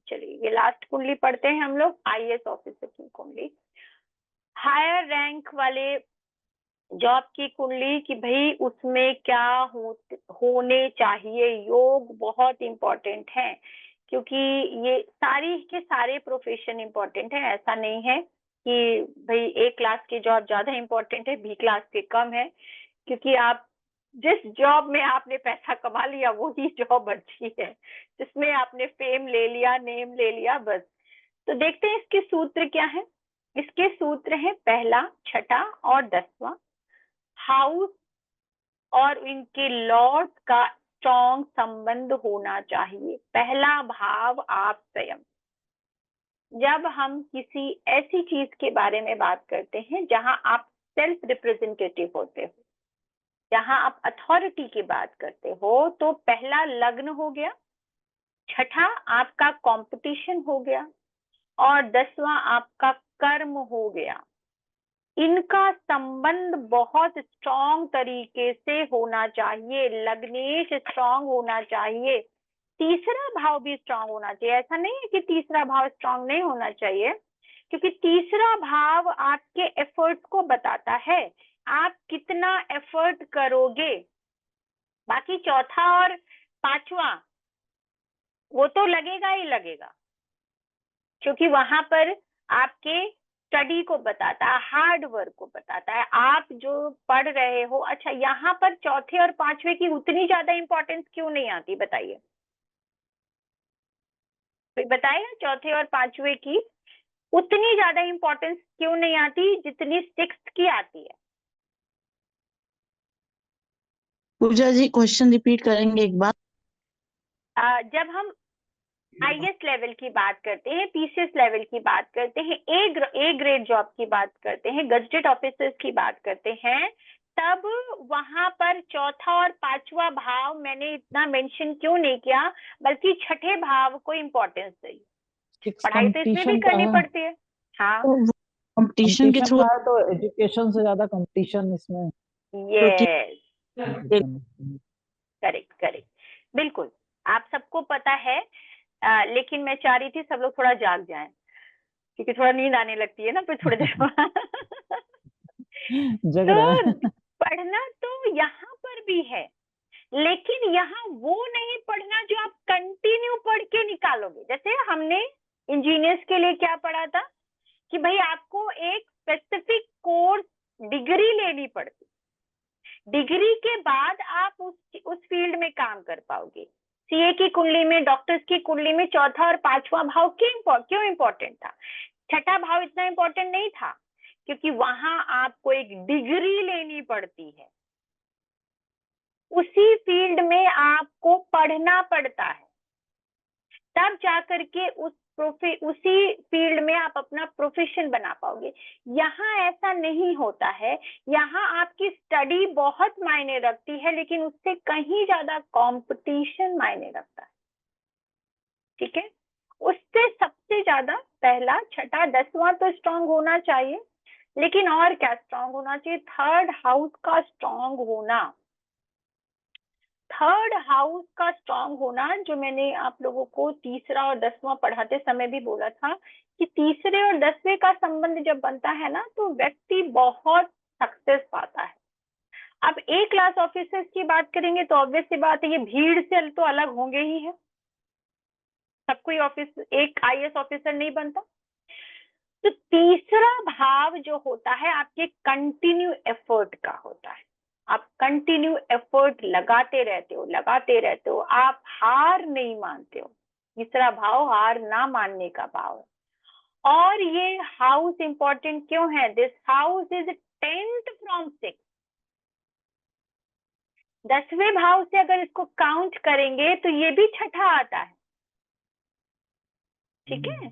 चलिए ये लास्ट कुंडली पढ़ते हैं हम लोग, आईएएस ऑफिसर की कुंडली, हायर रैंक वाले जॉब की कुंडली कि भाई उसमें क्या होने चाहिए। योग बहुत इंपॉर्टेंट है, क्योंकि ये सारी के सारे प्रोफेशन इंपॉर्टेंट है। ऐसा नहीं है कि भाई ए क्लास की जॉब ज्यादा इंपॉर्टेंट है, बी क्लास के कम है, क्योंकि आप जिस जॉब में आपने पैसा कमा लिया वही जॉब अच्छी है, जिसमें आपने फेम ले लिया, नेम ले लिया, बस। तो देखते हैं इसके सूत्र क्या है। इसके सूत्र है पहला, छठा और 10वां हाउस और इनके लॉर्ड का स्ट्रॉन्ग संबंध होना चाहिए। पहला भाव आप स्वयं। जब हम किसी ऐसी चीज के बारे में बात करते हैं जहां आप सेल्फ रिप्रेजेंटेटिव होते हो, जहां आप अथॉरिटी की बात करते हो, तो पहला लग्न हो गया, छठा आपका कंपटीशन हो गया और 10वां आपका कर्म हो गया। इनका संबंध बहुत स्ट्रॉन्ग तरीके से होना चाहिए, लग्नेश स्ट्रॉन्ग होना चाहिए, तीसरा भाव भी स्ट्रॉन्ग होना चाहिए। ऐसा नहीं है कि तीसरा भाव स्ट्रॉन्ग नहीं होना चाहिए, क्योंकि तीसरा भाव आपके एफर्ट को बताता है, आप कितना एफर्ट करोगे। बाकी चौथा और पांचवा वो तो लगेगा ही लगेगा, क्योंकि वहां पर आपके स्टडी को बताता है, हार्ड वर्क को बताता है, आप जो पढ़ रहे हो। अच्छा, यहाँ पर चौथे और पांचवे की उतनी ज्यादा इंपॉर्टेंस क्यों नहीं आती, बताइए, कोई बताएगा? चौथे और पांचवे की उतनी ज्यादा इंपॉर्टेंस क्यों नहीं आती जितनी सिक्स्थ की आती है? पूजा जी क्वेश्चन रिपीट करेंगे एक बार? जब हम आईएएस लेवल की बात करते हैं, पीसीएस लेवल की बात करते हैं, ए ग्रेड जॉब की बात करते हैं, गजेटेड ऑफिसर्स की बात करते हैं, तब वहां पर चौथा और पांचवा भाव मैंने इतना मेंशन क्यों नहीं किया, बल्कि छठे भाव को इम्पोर्टेंस दी। पढ़ाई तो इसमें भी करनी पड़ती है। हाँ, कंपटीशन के थ्रू है तो एजुकेशन से ज्यादा कंपटीशन इसमें। यस, करेक्ट करेक्ट, बिल्कुल, आप सबको पता है। लेकिन मैं चाह रही थी सब लोग थोड़ा जाग जाएं, क्योंकि थोड़ा नींद आने लगती है ना फिर थोड़ी देर बाद। जग तो रहा है। पढ़ना तो यहाँ पर भी है, लेकिन यहाँ वो नहीं पढ़ना जो आप कंटिन्यू पढ़ के निकालोगे। जैसे हमने इंजीनियर्स के लिए क्या पढ़ा था कि भाई आपको एक स्पेसिफिक कोर्स डिग्री लेनी पड़ती, डिग्री के बाद आप उस फील्ड में काम कर पाओगे। सीए की कुंडली में, डॉक्टर्स की कुंडली में चौथा और पांचवा भाव क्यों इंपॉर्टेंट था? छठा भाव इतना इंपॉर्टेंट नहीं था, क्योंकि वहां आपको एक डिग्री लेनी पड़ती है, उसी फील्ड में आपको पढ़ना पड़ता है, तब जाकर के उसी फील्ड में आप अपना प्रोफेशन बना पाओगे। यहाँ ऐसा नहीं होता है, यहाँ आपकी स्टडी बहुत मायने रखती है, लेकिन उससे कहीं ज्यादा कंपटीशन मायने रखता है। ठीक है, उससे सबसे ज्यादा पहला, छठा, 10वां तो स्ट्रांग होना चाहिए, लेकिन और क्या स्ट्रांग होना चाहिए? थर्ड हाउस का स्ट्रांग होना। थर्ड हाउस का स्ट्रांग होना, जो मैंने आप लोगों को तीसरा और 10वां पढ़ाते समय भी बोला था कि तीसरे और 10वें का संबंध जब बनता है ना, तो व्यक्ति बहुत सक्सेस पाता है। अब ए क्लास ऑफिसर्स की बात करेंगे तो ऑब्वियस सी बात है, ये भीड़ से तो अलग होंगे ही है, सब कोई एक आईएएस ऑफिसर नहीं बनता। तो तीसरा भाव जो होता है आपके कंटिन्यू एफर्ट का होता है, आप कंटिन्यू एफर्ट लगाते रहते हो, आप हार नहीं मानते हो। तीसरा भाव हार ना मानने का भाव है। और ये हाउस इंपॉर्टेंट क्यों है? This house is 10th from 6। 10वें भाव से अगर इसको काउंट करेंगे तो ये भी छठा आता है, ठीक है?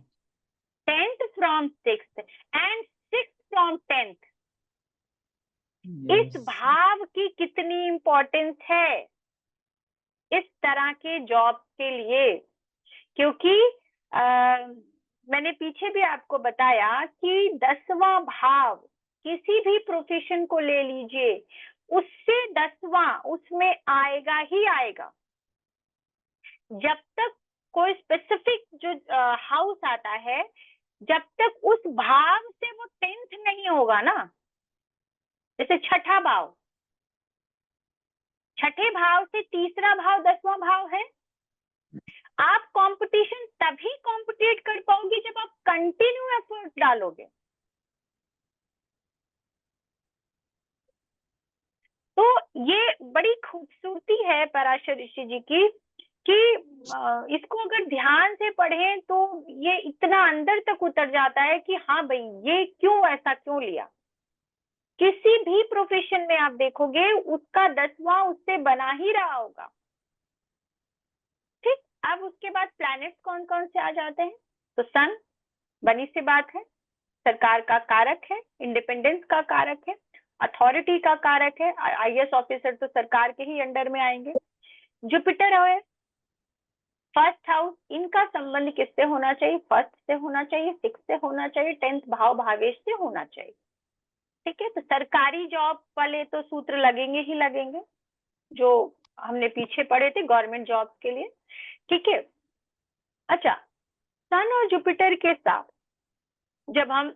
10th from 6th and 6th from 10th। इस भाव की कितनी इंपॉर्टेंस है इस तरह के जॉब के लिए? क्योंकि मैंने पीछे भी आपको बताया कि 10वां भाव किसी भी प्रोफेशन को ले लीजिए, उससे 10वां उसमें आएगा ही आएगा। जब तक कोई स्पेसिफिक जो हाउस आता है, जब तक उस भाव से वो 10th नहीं होगा ना, जैसे छठा भाव, छठे भाव से तीसरा भाव 10वां भाव है। आप कंपटीशन तभी कॉम्पिटेट कर पाओगे जब आप कंटिन्यू एफर्ट डालोगे। तो ये बड़ी खूबसूरती है पराशर ऋषि जी की कि इसको अगर ध्यान से पढ़ें तो ये इतना अंदर तक उतर जाता है कि हाँ भाई ये क्यों, ऐसा क्यों लिया। किसी भी प्रोफेशन में आप देखोगे उसका 10वां उससे बना ही रहा होगा। ठीक, अब उसके बाद प्लैनेट्स कौन कौन से आ जाते हैं। तो सन, बनी सी बात है, सरकार का कारक है, इंडिपेंडेंस का कारक है, अथॉरिटी का कारक है। आईएएस ऑफिसर तो सरकार के ही अंडर में आएंगे। जुपिटर है फर्स्ट हाउस, इनका संबंध किससे होना चाहिए, फर्स्ट से होना चाहिए, 6 से होना चाहिए, 10th भाव भावेश से होना चाहिए। ठीक है, तो सरकारी जॉब वाले तो सूत्र लगेंगे ही लगेंगे, जो हमने पीछे पढ़े थे गवर्नमेंट जॉब के लिए। ठीक है, अच्छा, सन और जुपिटर के साथ जब हम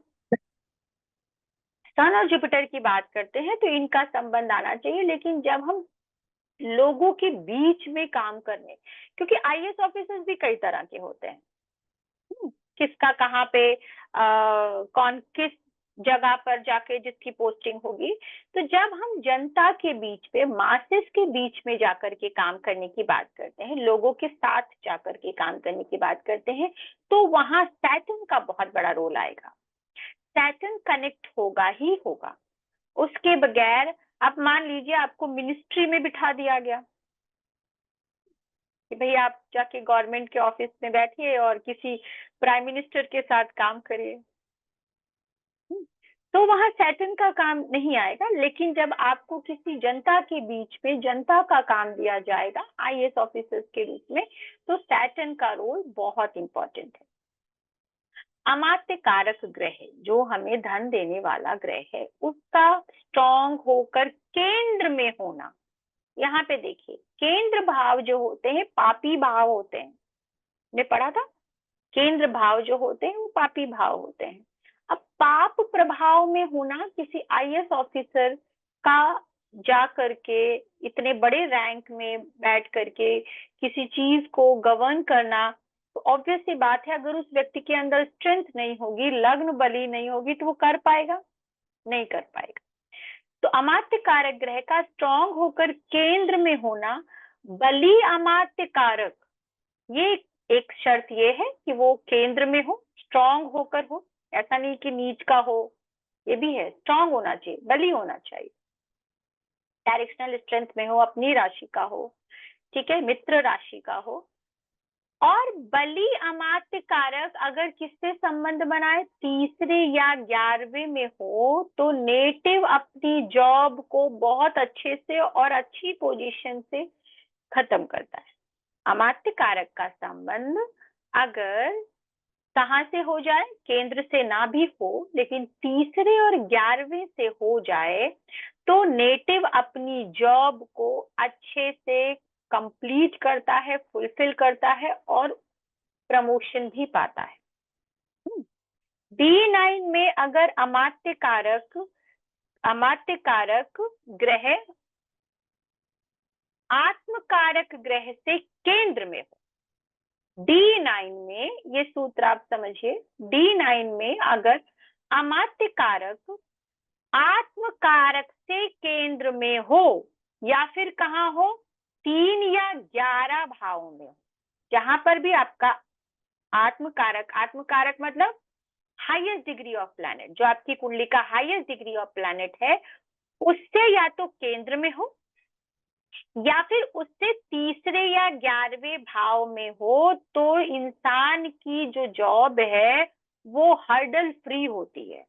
सन और जुपिटर की बात करते हैं तो इनका संबंध आना चाहिए। लेकिन जब हम लोगों के बीच में काम करने, क्योंकि आईएएस ऑफिसर्स भी कई तरह के होते हैं, किसका कहाँ पे कौन किस जगह पर जाके जिसकी पोस्टिंग होगी। तो जब हम जनता के बीच पे, मासेस के बीच में जाकर के काम करने की बात करते हैं, लोगों के साथ जाकर के काम करने की बात करते हैं, तो वहां सैटर्न का बहुत बड़ा रोल आएगा। सैटर्न कनेक्ट होगा ही होगा, उसके बगैर आप मान लीजिए आपको मिनिस्ट्री में बिठा दिया गया कि भाई आप जाके गवर्नमेंट के ऑफिस में बैठिए और किसी प्राइम मिनिस्टर के साथ काम करिए, तो वहां सैटर्न का काम नहीं आएगा। लेकिन जब आपको किसी जनता के बीच में जनता का काम दिया जाएगा आईएएस ऑफिसर्स के रूप में, तो सैटर्न का रोल बहुत इंपॉर्टेंट है। अमात्य कारक ग्रह जो हमें धन देने वाला ग्रह है, उसका स्ट्रॉन्ग होकर केंद्र में होना। यहाँ पे देखिए, केंद्र भाव जो होते हैं पापी भाव होते हैं, ने पढ़ा था, केंद्र भाव जो होते हैं वो पापी भाव होते हैं। अब पाप प्रभाव में होना किसी आईएएस ऑफिसर का जा करके इतने बड़े रैंक में बैठ करके किसी चीज को गवर्न करना, तो ऑब्वियस सी बात है अगर उस व्यक्ति के अंदर स्ट्रेंथ नहीं होगी, लग्न बली नहीं होगी, तो वो कर पाएगा, नहीं कर पाएगा। तो अमात्य कारक ग्रह का स्ट्रॉन्ग होकर केंद्र में होना, बली अमात्य कारक, ये एक शर्त ये है कि वो केंद्र में हो, स्ट्रॉन्ग होकर हो, ऐसा नहीं कि नीच का हो, ये भी है, स्ट्रॉन्ग होना चाहिए, बली होना चाहिए, डायरेक्शनल स्ट्रेंथ में हो, अपनी राशि का हो, ठीक है, मित्र राशि का हो। और बली अमात्य कारक अगर किससे संबंध बनाए, तीसरे या 11वें में हो, तो नेटिव अपनी जॉब को बहुत अच्छे से और अच्छी पोजीशन से खत्म करता है। अमात्य कारक का संबंध अगर कहाँ से हो जाए, केंद्र से ना भी हो लेकिन तीसरे और 11वें से हो जाए, तो नेटिव अपनी जॉब को अच्छे से कंप्लीट करता है, फुलफिल करता है और प्रमोशन भी पाता है। D9 में अगर अमात्य कारक ग्रह आत्मकारक ग्रह से केंद्र में हो, D9 में, ये सूत्र आप समझिए, D9 में अगर अमात्य कारक आत्मकारक से केंद्र में हो या फिर कहाँ हो, 3 या 11 भाव में, जहां पर भी आपका आत्मकारक मतलब हाईएस्ट डिग्री ऑफ प्लैनेट, जो आपकी कुंडली का हाईएस्ट डिग्री ऑफ प्लैनेट है, उससे या तो केंद्र में हो या फिर उससे तीसरे या 11वें भाव में हो, तो इंसान की जो जॉब है वो हर्डल फ्री होती है,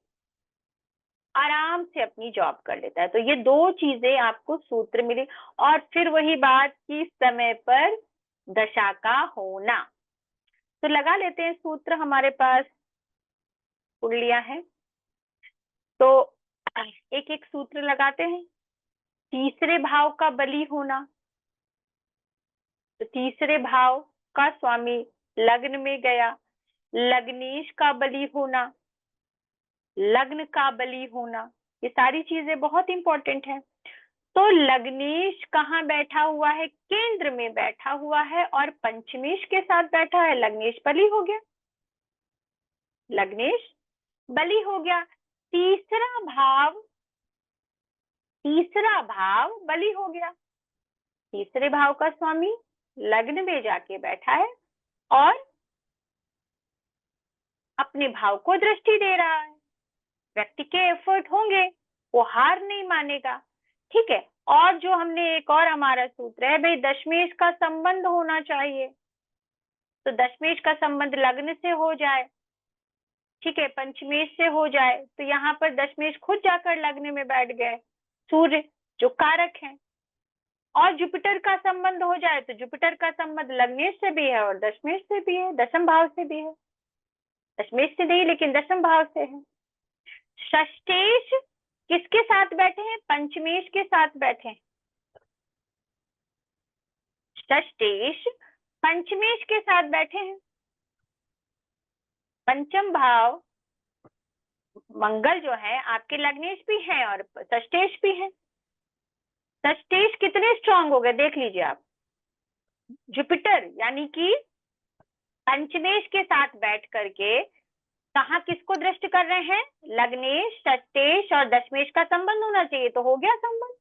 आराम से अपनी जॉब कर लेता है। तो ये दो चीजें आपको सूत्र मिली। और फिर वही बात कि समय पर दशा का होना, तो लगा लेते हैं सूत्र, हमारे पास कुंडलियां हैं तो एक एक सूत्र लगाते हैं। तीसरे भाव का बली होना, तो तीसरे भाव का स्वामी लग्न में गया, लग्नेश का बली होना, लग्न का बली होना, ये सारी चीजें बहुत इंपॉर्टेंट है। तो लग्नेश कहाँ बैठा हुआ है? केंद्र में बैठा हुआ है और पंचमेश के साथ बैठा है, लग्नेश बली हो गया, लग्नेश बली हो गया। तीसरा भाव, तीसरा भाव बली हो गया, तीसरे भाव का स्वामी लग्न में जाके बैठा है और अपने भाव को दृष्टि दे रहा है। व्यक्ति के एफर्ट होंगे, वो हार नहीं मानेगा, ठीक है। और जो हमने एक और हमारा सूत्र है भाई, दशमेश का संबंध होना चाहिए, तो दशमेश का संबंध लग्न से हो जाए, ठीक है, पंचमेश से हो जाए, तो यहाँ पर दशमेश खुद जाकर लग्न में बैठ गए, सूर्य जो कारक है। और जुपिटर का संबंध हो जाए तो जुपिटर का संबंध लग्नेश से भी है और दशमेश से भी है, दशम भाव से भी है, दशमेश से नहीं लेकिन दशम भाव से है। षष्ठेश किसके साथ बैठे हैं? पंचमेश के साथ बैठे हैं। षष्ठेश पंचमेश के साथ बैठे हैं। पंचम भाव मंगल जो है आपके लग्नेश भी है और षष्ठेश भी है। षष्ठेश कितने स्ट्रांग हो गए देख लीजिए आप। जुपिटर यानी कि पंचमेश के साथ बैठ करके कहा किसको दृष्ट कर रहे हैं? लग्नेश, षष्ठेश और दशमेश का संबंध होना चाहिए, तो हो गया संबंध,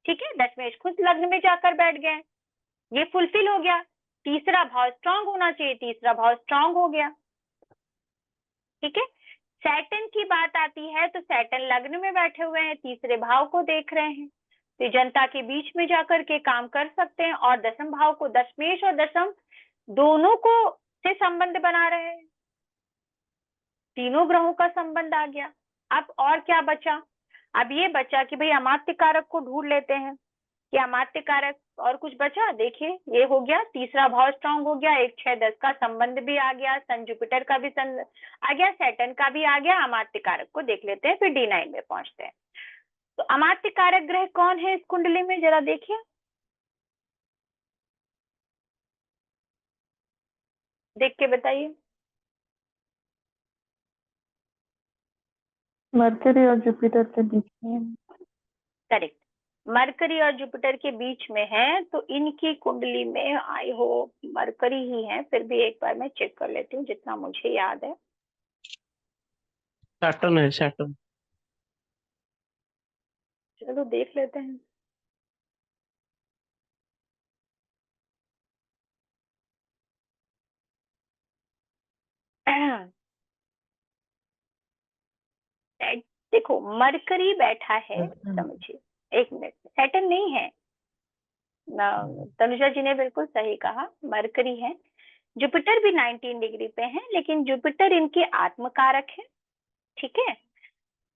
ठीक है। दशमेश खुद लग्न में जाकर बैठ गए, ये फुलफिल हो गया। तीसरा भाव स्ट्रांग होना चाहिए, तीसरा भाव स्ट्रांग हो गया, ठीक है। सैटर्न की बात आती है तो सैटर्न लग्न में बैठे हुए हैं, तीसरे भाव को देख रहे हैं, तो जनता के बीच में जाकर के काम कर सकते हैं। और दशम भाव को, दशमेश और दशम दोनों को से संबंध बना रहे हैं, तीनों ग्रहों का संबंध आ गया। अब और क्या बचा? अब ये बचा कि भाई अमात्य कारक को ढूंढ लेते हैं कि अमात्य कारक और कुछ बचा। देखिए ये हो गया, तीसरा भाव स्ट्रांग हो गया, 1 6 10 का संबंध भी आ गया, सन जुपिटर का भी आ गया, सैटर्न का भी आ गया। अमात्य कारक को देख लेते हैं, फिर D9 में पहुंचते हैं। तो अमात्य कारक ग्रह कौन है इस कुंडली में, जरा देखिए, देख के बताइए। मरकरी और जुपिटर के बीच में। करेक्ट, मरकरी और जुपिटर के बीच में है, तो इनकी कुंडली में आई हो मरकरी ही है, फिर भी एक बार मैं चेक कर लेती हूँ जितना मुझे याद है। सैटर्न है, सैटर्न। चलो देख लेते हैं। देखो मरकरी बैठा है, समझिए, एक मिनट, सैटर्न नहीं है, तनुजा जी ने बिल्कुल सही कहा, मरकरी है। जुपिटर भी 19 डिग्री पे है, लेकिन जुपिटर इनके आत्मकारक है, ठीक है।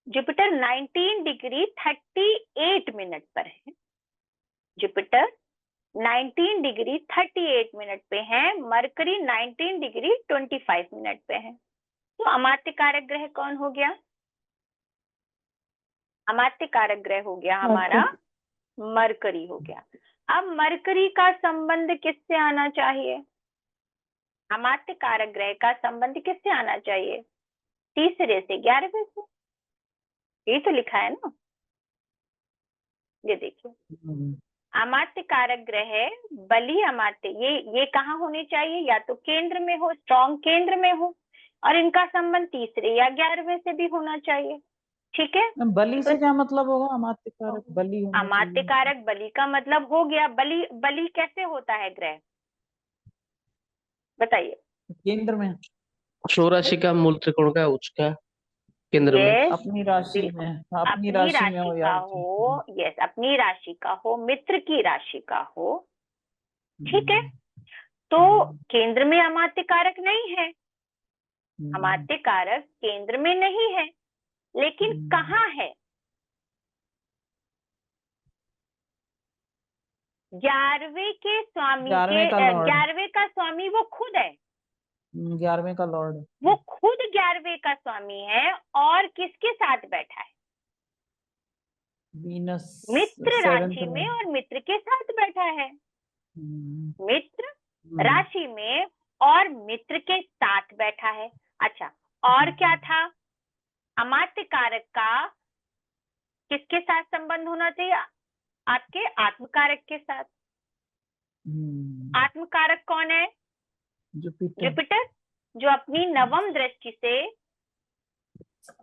जुपिटर 19 डिग्री 38 मिनट पर है, जुपिटर 19 डिग्री 38 मिनट पे है, मरकरी 19 डिग्री 25 मिनट पे है। तो अमात्य कारक ग्रह कौन हो गया? अमात्य कारक ग्रह हो गया हमारा मरकरी हो गया। अब मरकरी का संबंध किससे आना चाहिए? अमात्य कारक ग्रह का संबंध किससे आना चाहिए? तीसरे से, 11वें से, ये तो लिखा है ना, ये देखिए, अमात्य कारक ग्रह बली अमात्य, ये कहाँ होने चाहिए? या तो केंद्र में हो, स्ट्रॉन्ग केंद्र में हो, और इनका संबंध तीसरे या 11वें से भी होना चाहिए, ठीक है। बलि से क्या मतलब होगा? अमात्य कारक बलि होना अमात्य चाहिए। कारक बलि का मतलब हो गया, बलि, बलि कैसे होता है ग्रह, बताइए। केंद्र में, चौरासी का मूल त्रिकोण का उसका केंद्र में। यस, अपनी राशि बिल्कुल, में, अपनी अपनी राशि में राशि हो का या हो, यस, अपनी राशि का हो, मित्र की राशि का हो, ठीक है। तो केंद्र में अमात्य कारक नहीं है, अमात्य कारक केंद्र में नहीं है, लेकिन कहाँ है? 11वें के स्वामी के, 11वें का लॉर्ड, 11वें का स्वामी वो खुद है, 11वें का लॉर्ड, वो खुद 11वें का स्वामी है, और किसके साथ बैठा है? वीनस मित्र 7th राशि में में। और मित्र के साथ बैठा है, मित्र राशि में और मित्र के साथ बैठा है। अच्छा, और क्या था? अमात्य कारक का किसके साथ संबंध होना चाहिए? आपके आत्मकारक के साथ। आत्मकारक कौन है? जुपिटर, जो अपनी नवम दृष्टि से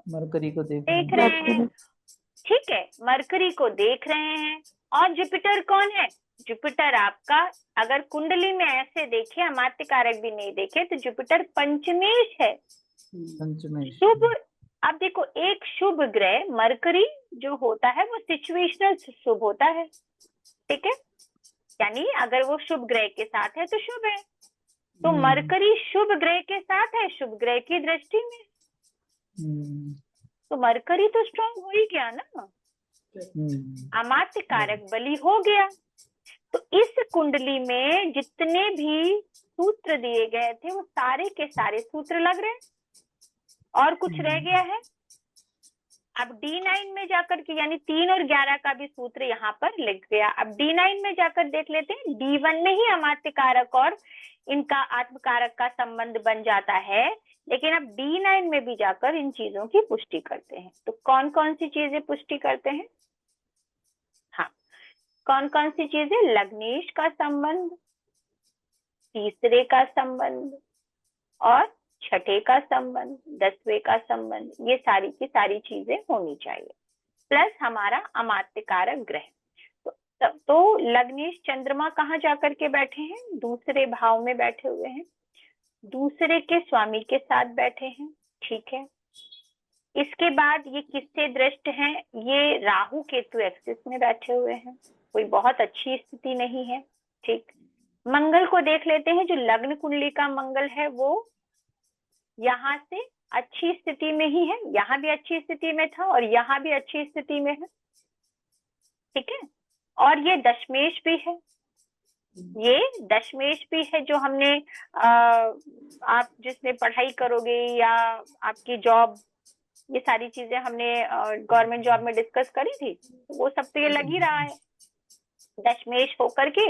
मरकरी को देख रहे हैं। ठीक है, मरकरी को देख रहे हैं। और जुपिटर कौन है? जुपिटर आपका अगर कुंडली में ऐसे देखे, अमात्य कारक भी नहीं देखे, तो जुपिटर पंचमेश है। शुभ। अब देखो, एक शुभ ग्रह मरकरी जो होता है वो सिचुएशनल शुभ होता है। ठीक है, यानी अगर वो शुभ ग्रह के साथ है तो शुभ है। तो मरकरी शुभ ग्रह के साथ है, शुभ ग्रह की दृष्टि में, तो मरकरी तो स्ट्रांग हो ही गया ना, अमात्य कारक बली हो गया। तो इस कुंडली में जितने भी सूत्र दिए गए थे वो सारे के सारे सूत्र लग रहे हैं, और कुछ रह गया है। अब D9 में जाकर के, यानी 3 और 11 का भी सूत्र यहाँ पर लिख गया। अब D9 में जाकर देख लेते हैं। D1 में ही अमात्य कारक और इनका आत्मकारक का संबंध बन जाता है, लेकिन अब D9 में भी जाकर इन चीजों की पुष्टि करते हैं। तो कौन कौन सी चीजें पुष्टि करते हैं? हाँ, कौन कौन सी चीजें? लग्नेश का संबंध, तीसरे का संबंध, और छठे का संबंध, 10वें का संबंध, ये सारी की सारी चीजें होनी चाहिए, प्लस हमारा अमात्य कारक ग्रह। तो लग्नेश चंद्रमा कहाँ जाकर के बैठे हैं? दूसरे भाव में बैठे हुए हैं, दूसरे के स्वामी के साथ बैठे हैं। ठीक है, इसके बाद ये किससे दृष्ट हैं? ये राहु केतु एक्सिस में बैठे हुए हैं, कोई बहुत अच्छी स्थिति नहीं है। ठीक, मंगल को देख लेते हैं। जो लग्न कुंडली का मंगल है वो यहाँ से अच्छी स्थिति में ही है, यहाँ भी अच्छी स्थिति में था और यहाँ भी अच्छी स्थिति में है। ठीक है, और ये दशमेश भी है, ये दशमेश भी है, जो हमने आप जिसमें पढ़ाई करोगे या आपकी जॉब, ये सारी चीजें हमने गवर्नमेंट जॉब में डिस्कस करी थी, वो सब तो ये लग ही रहा है। दशमेश होकर के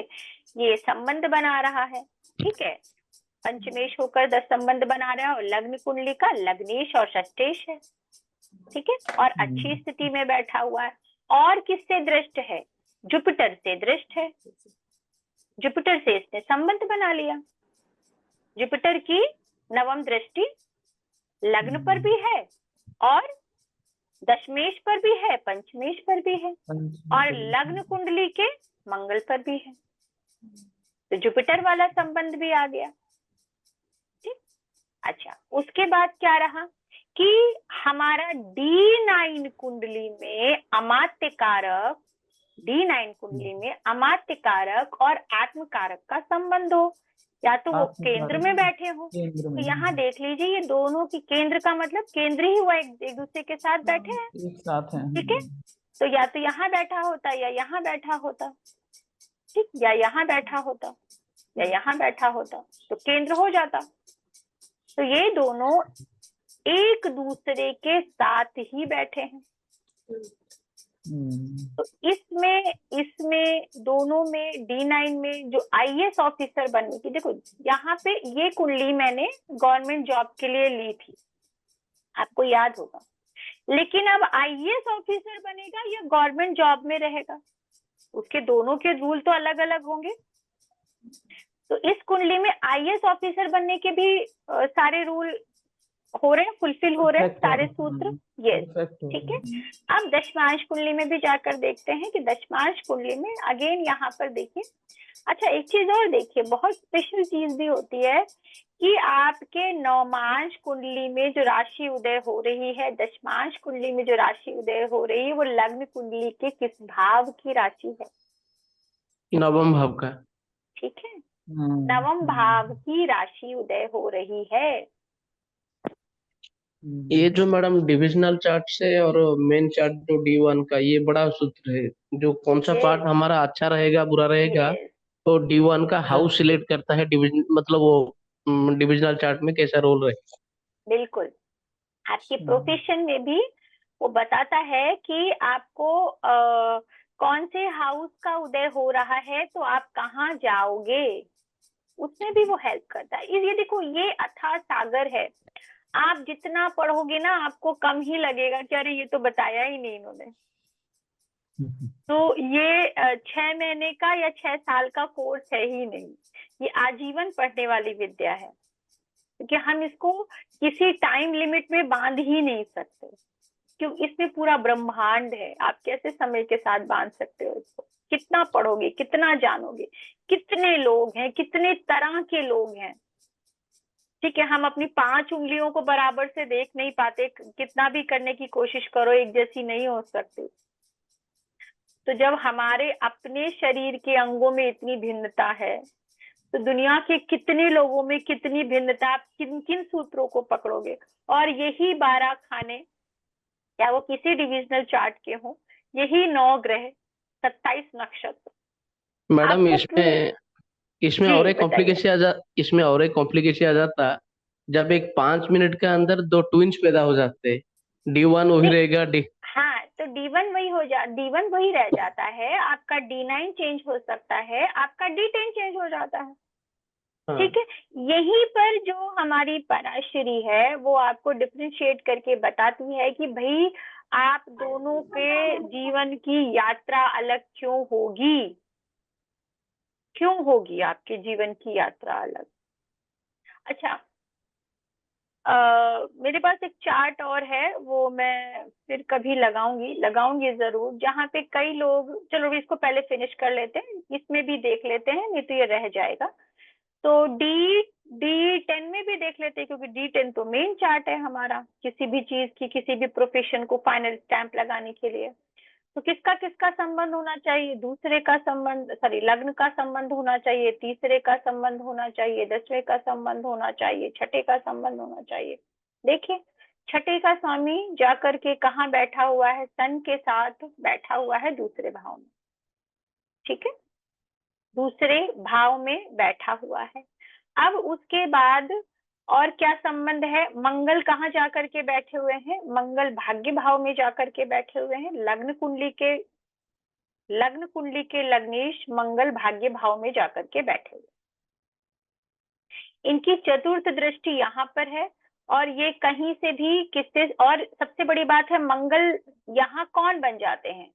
ये संबंध बना रहा है। ठीक है, पंचमेश होकर 10 संबंध बना रहा है, और लग्न कुंडली का लग्नेश और षष्ठेश है। ठीक है, और अच्छी स्थिति में बैठा हुआ है। और किससे दृष्ट है? जुपिटर से दृष्ट है। जुपिटर से इसने संबंध बना लिया। जुपिटर की नवम दृष्टि लग्न पर भी है और दशमेश पर भी है, पंचमेश पर भी है, और लग्न कुंडली के मंगल पर भी है। तो जुपिटर वाला संबंध भी आ गया। ठीक, अच्छा, उसके बाद क्या रहा कि हमारा D9 कुंडली में अमात्य कारक, D9 कुंडली में अमात्य कारक और आत्म कारक का संबंध हो, या तो वो केंद्र में बैठे हो। तो यहाँ देख लीजिए, ये दोनों की केंद्र का मतलब केंद्र ही हुआ, एक दूसरे के साथ बैठे हैं, एक साथ हैं। ठीक है, तो या तो यहाँ बैठा होता या यहाँ बैठा होता, ठीक, या यहाँ बैठा होता या यहाँ बैठा होता, तो केंद्र हो जाता। तो ये दोनों एक दूसरे के साथ ही बैठे हैं। तो इसमें दोनों में D9 में जो IAS ऑफिसर बनने की, देखो यहाँ पे ये कुंडली मैंने गवर्नमेंट जॉब के लिए ली थी, आपको याद होगा, लेकिन अब IAS ऑफिसर बनेगा या गवर्नमेंट जॉब में रहेगा, उसके दोनों के रूल तो अलग अलग होंगे। तो इस कुंडली में IAS ऑफिसर बनने के भी सारे रूल हो रहे हैं, फुलफिल हो रहे हैं सारे सूत्र। यस, ठीक है। अब दशमांश कुंडली में भी जाकर देखते हैं कि दशमांश कुंडली में अगेन यहाँ पर देखिए, अच्छा एक चीज और देखिए, बहुत स्पेशल चीज भी होती है कि आपके नवमांश कुंडली में जो राशि उदय हो रही है, दशमांश कुंडली में जो राशि उदय हो रही है, वो लग्न कुंडली के किस भाव की राशि है? नवम भाव का। ठीक है, नवम भाव की राशि उदय हो रही है। ये जो मैडम डिविजनल चार्ट से और मेन चार्ट जो D1 का, ये बड़ा सूत्र है, जो कौन सा पार्ट हमारा अच्छा रहेगा बुरा रहेगा, तो D1 का हाउस सिलेक्ट करता है, डिविजन मतलब वो डिविजनल चार्ट में कैसा रोल रहेगा। बिल्कुल, आपके प्रोफेशन में भी वो बताता है कि आपको कौन से हाउस का उदय हो रहा है तो आप कहाँ जाओगे, उसमें भी वो हेल्प करता है। ये देखो, ये अथाह सागर है, आप जितना पढ़ोगे ना आपको कम ही लगेगा कि अरे ये तो बताया ही नहीं इन्होंने। तो ये 6 महीने का या 6 साल का कोर्स है ही नहीं, ये आजीवन पढ़ने वाली विद्या है, क्योंकि हम इसको किसी टाइम लिमिट में बांध ही नहीं सकते, क्यों, इसमें पूरा ब्रह्मांड है, आप कैसे समय के साथ बांध सकते हो इसको। कितना पढ़ोगे, कितना जानोगे, कितने लोग हैं, कितने तरह के लोग हैं। ठीक है, हम अपनी 5 उंगलियों को बराबर से देख नहीं पाते, कितना भी करने की कोशिश करो एक जैसी नहीं हो सकती। तो जब हमारे अपने शरीर के अंगों में इतनी भिन्नता है, तो दुनिया के कितने लोगों में कितनी भिन्नता, आप किन किन सूत्रों को पकड़ोगे। और यही 12 खाने, क्या वो किसी डिविजनल चार्ट के हों, यही 9 ग्रह, 27 नक्षत्र। मैडम आपको इसमें इसमें जी और एक बताइए। इसमें और एक कॉम्प्लिकेशन आ जाता, जब एक 5 मिनट के अंदर 2 ट्विंस पैदा हो जाते, D1 वही नहीं, रहेगा, डी। हाँ, तो D1 वही रह जाता है, आपका D9 चेंज हो सकता है, आपका D10 चेंज हो जाता है। हाँ। ठीक है, यहीं पर जो हमारी पराशरी है वो आपको डिफरेंशिएट करके बताती है कि भाई आप दोनों के जीवन की यात्रा अलग क्यों होगी, क्यों होगी आपके जीवन की यात्रा अलग। अच्छा, मेरे पास एक चार्ट और है, वो मैं फिर कभी लगाऊंगी जरूर, जहाँ पे कई लोग, चलो इसको पहले फिनिश कर लेते हैं, इसमें भी देख लेते हैं, नहीं तो ये रह जाएगा। तो D10 में भी देख लेते हैं, क्योंकि D10 तो मेन चार्ट है हमारा किसी भी चीज की, किसी भी प्रोफेशन को फाइनल स्टैंप लगाने के लिए। तो किसका किसका संबंध होना चाहिए, दूसरे का संबंध, सॉरी लग्न का संबंध होना चाहिए, तीसरे का संबंध होना चाहिए, 10वें का संबंध होना चाहिए, छठे का संबंध होना चाहिए। देखिए, छठे का स्वामी जाकर के कहाँ बैठा हुआ है, सन के साथ बैठा हुआ है दूसरे भाव में। ठीक है, दूसरे भाव में बैठा हुआ है। अब उसके बाद और क्या संबंध है, मंगल कहाँ जाकर के बैठे हुए हैं, मंगल भाग्य भाव में जाकर के बैठे हुए हैं। लग्न कुंडली के लग्नेश मंगल भाग्य भाव में जाकर के बैठे हुए, इनकी चतुर्थ दृष्टि यहाँ पर है। और ये कहीं से भी किससे, और सबसे बड़ी बात है, मंगल यहाँ कौन बन जाते हैं,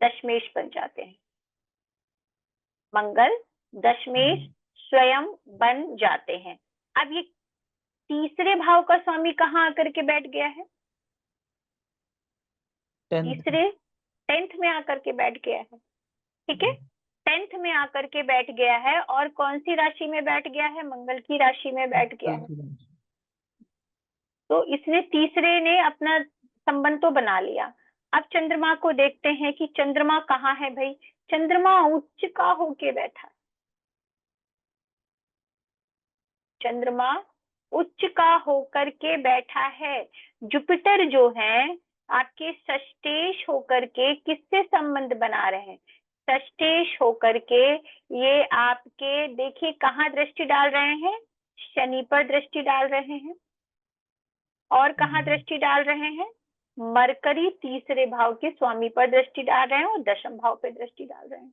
दशमेश बन जाते हैं। मंगल दशमेश स्वयं बन जाते हैं। अब ये तीसरे भाव का स्वामी कहाँ आकर के बैठ गया है, तीसरे 10th में आकर के बैठ गया है। ठीक है, 10th में आकर के बैठ गया है, और कौन सी राशि में बैठ गया है, मंगल की राशि में बैठ गया है। तो इसने तीसरे ने अपना संबंध तो बना लिया। अब चंद्रमा को देखते हैं कि चंद्रमा कहाँ है भाई, चंद्रमा उच्च का होके बैठा, चंद्रमा उच्च का होकर के बैठा है। जुपिटर जो है आपके षष्टेश होकर के किससे संबंध बना रहे हैं, षष्टेश होकर के ये आपके, देखिए कहाँ दृष्टि डाल रहे हैं, शनि पर दृष्टि डाल रहे हैं, और कहाँ दृष्टि डाल रहे हैं, मरकरी तीसरे भाव के स्वामी पर दृष्टि डाल रहे हैं, और 10वें भाव पर दृष्टि डाल रहे हैं।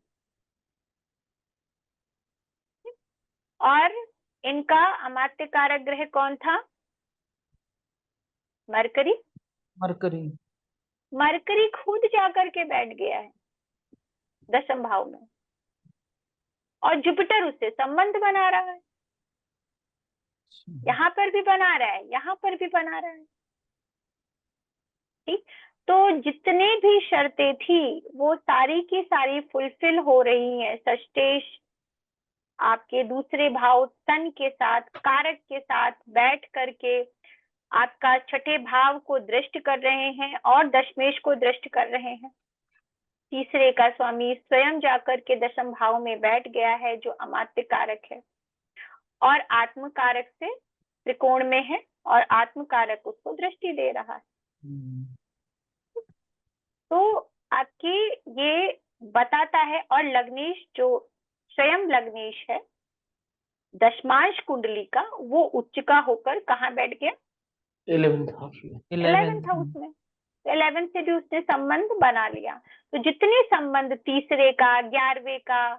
और इनका अमात्य कारक ग्रह कौन था, मरकरी। मरकरी मरकरी खुद जाकर के बैठ गया है 10वें भाव में, और जुपिटर उससे संबंध बना रहा है, यहाँ पर भी बना रहा है, यहाँ पर भी बना रहा है। ठीक, तो जितने भी शर्तें थी वो सारी की सारी फुलफिल हो रही है। षष्टेश आपके दूसरे भाव सन के साथ, कारक के साथ बैठ करके आपका छठे भाव को दृष्ट कर रहे हैं, और दशमेश को दृष्ट कर रहे हैं। तीसरे का स्वामी स्वयं जाकर के 10वें भाव में बैठ गया है, जो अमात्य कारक है, और आत्म कारक से त्रिकोण में है, और आत्म कारक उसको दृष्टि दे रहा है। तो आपकी ये बताता है, और लग्नेश जो स्वयं लग्नेश है दशमांश कुंडली का, वो उच्च का होकर कहाँ बैठ गया, 11th हाउस में। 11th हाउस में। 11th से भी उसने संबंध बना लिया। तो जितने संबंध तीसरे का, 11वें का,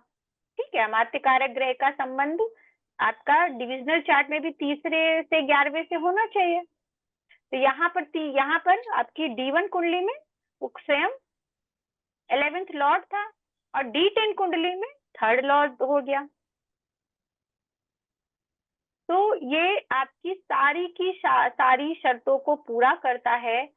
ठीक है, अमात्य कारक ग्रह का संबंध आपका डिविजनल चार्ट में भी तीसरे से 11वें से होना चाहिए। तो यहाँ पर आपकी D1 कुंडली में वो स्वयं 11th लॉर्ड था और D10 कुंडली में 3rd लॉर्ड हो गया। तो ये आपकी सारी की सारी शर्तों को पूरा करता है